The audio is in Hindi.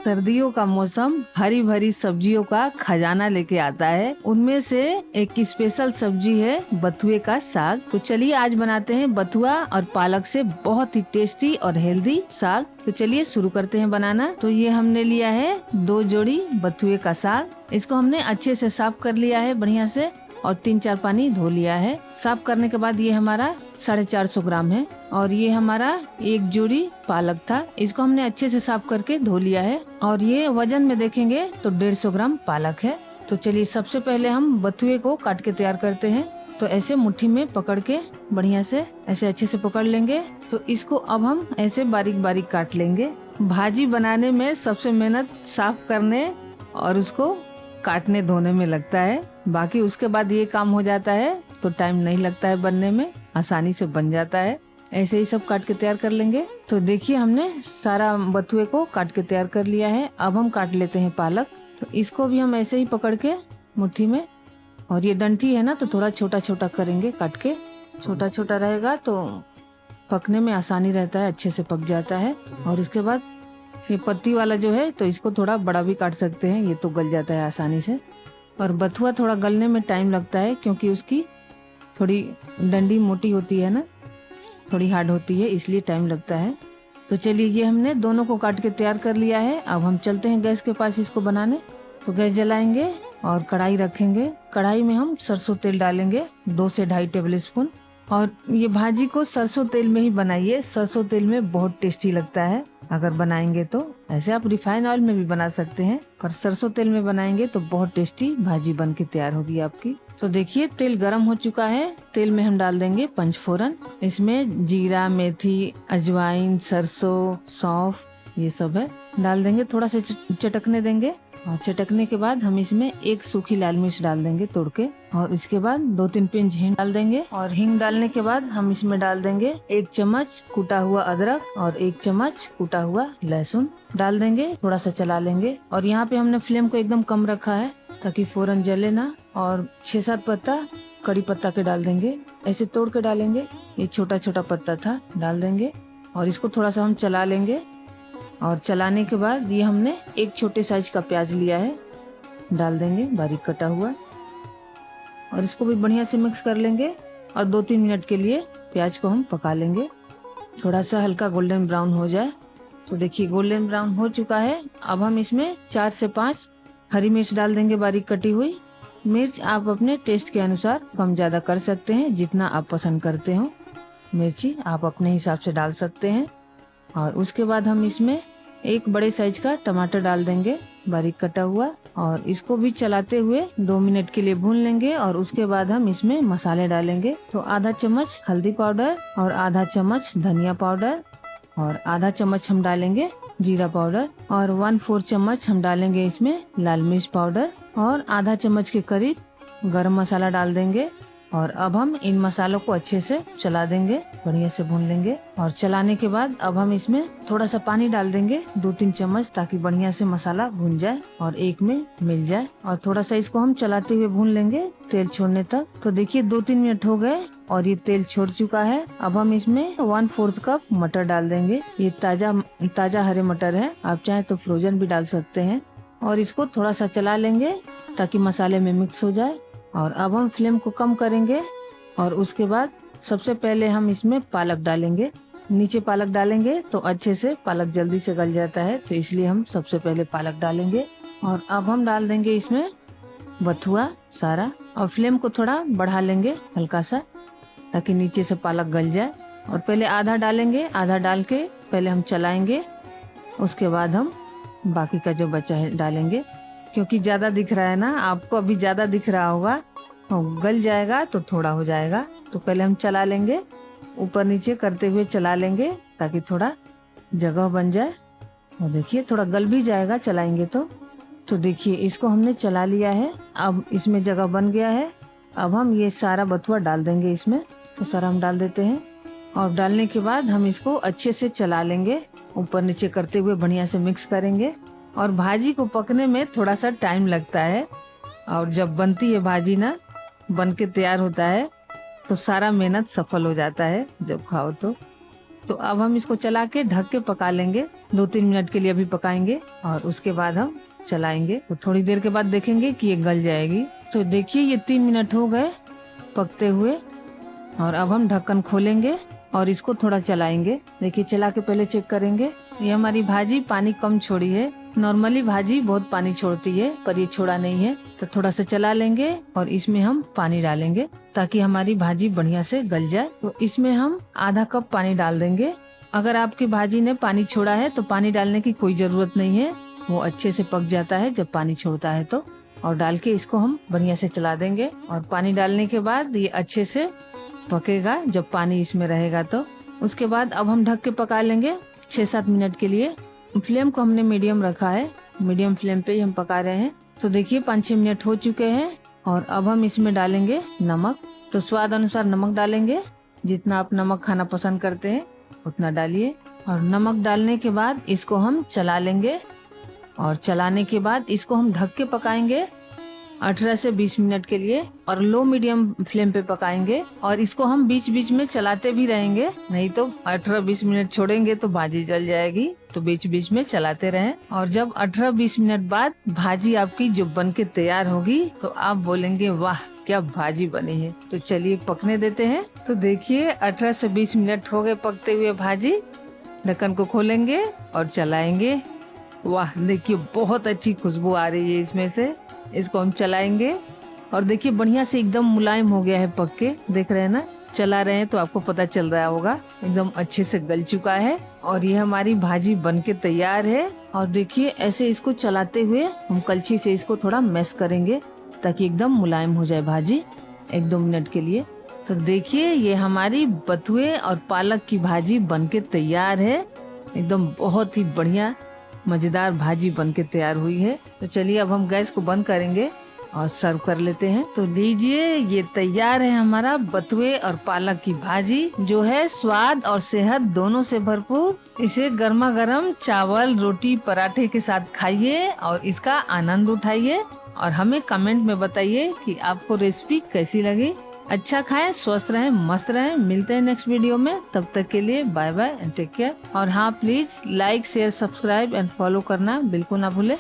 सर्दियों का मौसम हरी भरी सब्जियों का खजाना लेके आता है। उनमें से एक स्पेशल सब्जी है बथुए का साग। तो चलिए आज बनाते हैं बथुआ और पालक से बहुत ही टेस्टी और हेल्दी साग। तो चलिए शुरू करते हैं बनाना। तो ये हमने लिया है 2 जोड़ी बथुए का साग। इसको हमने अच्छे से साफ कर लिया है बढ़िया से और 3-4 पानी धो लिया है। साफ करने के बाद ये हमारा 450 ग्राम है। और ये हमारा 1 जोड़ी पालक था, इसको हमने अच्छे से साफ करके धो लिया है। और ये वजन में देखेंगे तो 150 ग्राम पालक है। तो चलिए सबसे पहले हम बथुए को काट के तैयार करते हैं। तो ऐसे मुट्ठी में पकड़ के बढ़िया से ऐसे अच्छे से पकड़ लेंगे। तो इसको अब हम ऐसे बारीक बारीक काट लेंगे। भाजी बनाने में सबसे मेहनत साफ करने और उसको काटने धोने में लगता है, बाकी उसके बाद ये काम हो जाता है तो टाइम नहीं लगता है बनने में, आसानी से बन जाता है। ऐसे ही सब काट के तैयार कर लेंगे। तो देखिए हमने सारा बथुए को काट के तैयार कर लिया है। अब हम काट लेते हैं पालक। तो इसको भी हम ऐसे ही पकड़ के मुट्ठी में, और ये डंठी है ना तो थोड़ा छोटा छोटा करेंगे काट के। छोटा छोटा रहेगा तो पकने में आसानी रहता है, अच्छे से पक जाता है। और उसके बाद ये पत्ती वाला जो है तो इसको थोड़ा बड़ा भी काट सकते हैं, ये तो गल जाता है आसानी से। और बथुआ थोड़ा गलने में टाइम लगता है क्योंकि उसकी थोड़ी डंडी मोटी होती है ना, थोड़ी हार्ड होती है, इसलिए टाइम लगता है। तो चलिए ये हमने दोनों को काट के तैयार कर लिया है। अब हम चलते हैं गैस के पास इसको बनाने। तो गैस जलाएंगे और कढ़ाई रखेंगे। कढ़ाई में हम सरसों तेल डालेंगे 2 से 2.5 टेबल स्पून। और ये भाजी को सरसों तेल में ही बनाइए, सरसों तेल में बहुत टेस्टी लगता है अगर बनाएंगे तो। ऐसे आप रिफाइन ऑयल में भी बना सकते हैं, पर सरसों तेल में बनाएंगे तो बहुत टेस्टी भाजी बन के तैयार होगी आपकी। तो देखिए तेल गरम हो चुका है। तेल में हम डाल देंगे पंचफोरन। इसमें जीरा, मेथी, अजवाइन, सरसों, सौंफ ये सब है, डाल देंगे। थोड़ा सा चटकने देंगे। और चटकने के बाद हम इसमें 1 सूखी लाल मिर्च डाल देंगे तोड़ के। और इसके बाद 2-3 पिंच हींग डाल देंगे। और हींग डालने के बाद हम इसमें डाल देंगे 1 चम्मच कूटा हुआ अदरक और 1 चम्मच कूटा हुआ लहसुन डाल देंगे। थोड़ा सा चला लेंगे। और यहाँ पे हमने फ्लेम को एकदम कम रखा है ताकि फोरन जले ना। और 6-7 पत्ता कड़ी पत्ता के डाल देंगे, ऐसे तोड़ के डालेंगे। ये छोटा छोटा पत्ता था, डाल देंगे। और इसको थोड़ा सा हम चला लेंगे। और चलाने के बाद ये हमने 1 छोटे साइज का प्याज लिया है, डाल देंगे बारीक कटा हुआ। और इसको भी बढ़िया से मिक्स कर लेंगे। और 2-3 मिनट के लिए प्याज को हम पका लेंगे, थोड़ा सा हल्का गोल्डन ब्राउन हो जाए। तो देखिए गोल्डन ब्राउन हो चुका है। अब हम इसमें 4 से 5 हरी मिर्च डाल देंगे बारीक कटी हुई। मिर्च आप अपने टेस्ट के अनुसार कम ज्यादा कर सकते हैं, जितना आप पसंद करते हो मिर्ची आप अपने हिसाब से डाल सकते हैं। और उसके बाद हम इसमें 1 बड़े साइज का टमाटर डाल देंगे बारीक कटा हुआ। और इसको भी चलाते हुए 2 मिनट के लिए भून लेंगे। और उसके बाद हम इसमें मसाले डालेंगे। तो आधा चम्मच हल्दी पाउडर और आधा चम्मच धनिया पाउडर और आधा चम्मच हम डालेंगे जीरा पाउडर। और 1/4 चम्मच हम डालेंगे इसमें लाल मिर्च पाउडर। और आधा चम्मच के करीब गरम मसाला डाल देंगे। और अब हम इन मसालों को अच्छे से चला देंगे, बढ़िया से भून लेंगे। और चलाने के बाद अब हम इसमें थोड़ा सा पानी डाल देंगे 2-3 चम्मच, ताकि बढ़िया से मसाला भून जाए और एक में मिल जाए। और थोड़ा सा इसको हम चलाते हुए भून लेंगे तेल छोड़ने तक। तो देखिए 2-3 मिनट हो गए और ये तेल छोड़ चुका है। अब हम इसमें 1/4 कप मटर डाल देंगे। ये ताजा हरे मटर है, आप चाहे तो फ्रोजन भी डाल सकते हैं। और इसको थोड़ा सा चला लेंगे ताकि मसाले में मिक्स हो जाए। और अब हम फ्लेम को कम करेंगे। और उसके बाद सबसे पहले हम इसमें पालक डालेंगे। नीचे पालक डालेंगे तो अच्छे से पालक जल्दी से गल जाता है, तो इसलिए हम सबसे पहले पालक डालेंगे। और अब हम डाल देंगे इसमें बथुआ सारा। और फ्लेम को थोड़ा बढ़ा लेंगे हल्का सा, ताकि नीचे से पालक गल जाए। और पहले आधा डालेंगे, आधा डाल के पहले हम चलाएंगे, उसके बाद हम बाकी का जो बचा है डालेंगे। क्योंकि ज्यादा दिख रहा है ना आपको, अभी ज्यादा दिख रहा होगा, गल जाएगा तो थोड़ा हो जाएगा। तो पहले हम चला लेंगे, ऊपर नीचे करते हुए चला लेंगे ताकि थोड़ा जगह बन जाए। और देखिए थोड़ा गल भी जाएगा चलाएंगे तो देखिए इसको हमने चला लिया है। अब इसमें जगह बन गया है। अब हम ये सारा बथुआ डाल देंगे इसमें। तो सारा हम डाल देते हैं। और डालने के बाद हम इसको अच्छे से चला लेंगे, ऊपर नीचे करते हुए बढ़िया से मिक्स करेंगे। और भाजी को पकने में थोड़ा सा टाइम लगता है। और जब बनती है भाजी ना, बन के तैयार होता है तो सारा मेहनत सफल हो जाता है जब खाओ तो। तो अब हम इसको चला के ढक के पका लेंगे। 2-3 मिनट के लिए अभी पकाएंगे और उसके बाद हम चलाएंगे। तो थोड़ी देर के बाद देखेंगे कि ये गल जाएगी। तो देखिए ये 3 मिनट हो गए पकते हुए और अब हम ढक्कन खोलेंगे और इसको थोड़ा चलाएंगे। देखिए चला के पहले चेक करेंगे। ये हमारी भाजी पानी कम छोड़ी है। नॉर्मली भाजी बहुत पानी छोड़ती है पर ये छोड़ा नहीं है। तो थोड़ा सा चला लेंगे और इसमें हम पानी डालेंगे ताकि हमारी भाजी बढ़िया से गल जाए। तो इसमें हम आधा कप पानी डाल देंगे। अगर आपकी भाजी ने पानी छोड़ा है तो पानी डालने की कोई जरूरत नहीं है, वो अच्छे से पक जाता है जब पानी छोड़ता है तो। और डाल के इसको हम बढ़िया से चला देंगे और पानी डालने के बाद ये अच्छे से पकेगा जब पानी इसमें रहेगा तो। उसके बाद अब हम ढक के पका लेंगे 6-7 मिनट के लिए। फ्लेम को हमने मीडियम रखा है, मीडियम फ्लेम पे ही हम पका रहे हैं। तो देखिए 5-6 मिनट हो चुके हैं और अब हम इसमें डालेंगे नमक। तो स्वाद अनुसार नमक डालेंगे, जितना आप नमक खाना पसंद करते हैं उतना डालिए। और नमक डालने के बाद इसको हम चला लेंगे और चलाने के बाद इसको हम ढक के पकाएंगे 18 से 20 मिनट के लिए और लो मीडियम फ्लेम पे पकाएंगे। और इसको हम बीच बीच में चलाते भी रहेंगे, नहीं तो 18-20 मिनट छोड़ेंगे तो भाजी जल जाएगी। तो बीच बीच में चलाते रहें। और जब 18-20 मिनट बाद भाजी आपकी जो बन के तैयार होगी तो आप बोलेंगे वाह क्या भाजी बनी है। तो चलिए पकने देते हैं। तो देखिए 18 से 20 मिनट हो गए पकते हुए भाजी। ढक्कन को खोलेंगे और चलाएंगे। वाह देखिए बहुत अच्छी खुशबू आ रही है इसमें से। इसको हम चलाएंगे और देखिए बढ़िया से एकदम मुलायम हो गया है पक के। देख रहे हैं ना, चला रहे हैं तो आपको पता चल रहा होगा एकदम अच्छे से गल चुका है। और ये हमारी भाजी बन के तैयार है। और देखिए ऐसे इसको चलाते हुए हम कलछी से इसको थोड़ा मैश करेंगे ताकि एकदम मुलायम हो जाए भाजी 1-2 मिनट के लिए। तो देखिए ये हमारी बथुए और पालक की भाजी बन के तैयार है। एकदम बहुत ही बढ़िया मजेदार भाजी बन के तैयार हुई है। तो चलिए अब हम गैस को बंद करेंगे और सर्व कर लेते हैं। तो लीजिए ये तैयार है हमारा बथुए और पालक की भाजी, जो है स्वाद और सेहत दोनों से भरपूर। इसे गर्मा गर्म चावल, रोटी, पराठे के साथ खाइए और इसका आनंद उठाइए। और हमें कमेंट में बताइए कि आपको रेसिपी कैसी लगी। अच्छा खाएं, स्वस्थ रहें, मस्त रहें। मिलते हैं नेक्स्ट वीडियो में, तब तक के लिए bye bye and take care. और हाँ please like, share, subscribe and follow करना बिल्कुल ना भूले।